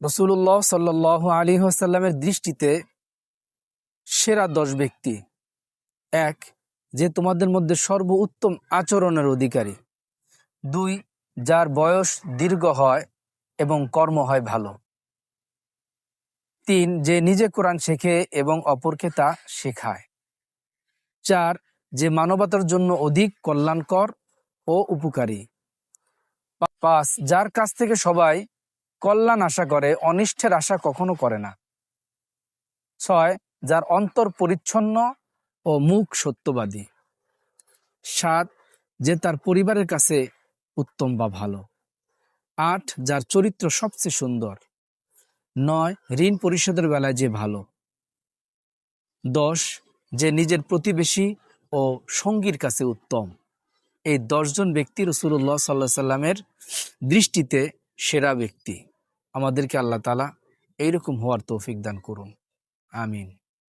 রাসূলুল্লাহ সাল্লাল্লাহু আলাইহি ওয়াসাল্লামের দৃষ্টিতে সেরা 10 ব্যক্তি। ১. যে তোমাদের মধ্যে সর্বোত্তম আচরণের অধিকারী। ২. যার বয়স দীর্ঘ হয় এবং কর্ম হয় ভালো। ৩. যে নিজে কোরআন শেখে এবং অপরকে তা শেখায়। ৪. যে মানবতার জন্য অধিক কল্যাণকর ও উপকারী। ৫. যার কাছ থেকে সবাই কল্যাণ আশা করে, অনিষ্টের আশা কখনো করে না। ৬. যার অন্তর পরিচ্ছন্ন ও মুখ সত্যবাদী। ৭. যে তার পরিবারের কাছে উত্তম বা ভালো। ৮. যার চরিত্র সবচেয়ে সুন্দর। ৯. ঋণ পরিশোধের বেলায় যে ভালো। ১০. যে নিজের প্রতিবেশী ও সঙ্গীর কাছে উত্তম। এই ১০ জন ব্যক্তি রাসূলুল্লাহ সাল্লাল্লাহু আলাইহি সাল্লামের দৃষ্টিতে সেরা ব্যক্তি। আমাদেরকে আল্লাহ তাআলা এইরকম হওয়ার তৌফিক দান করুন। আমিন।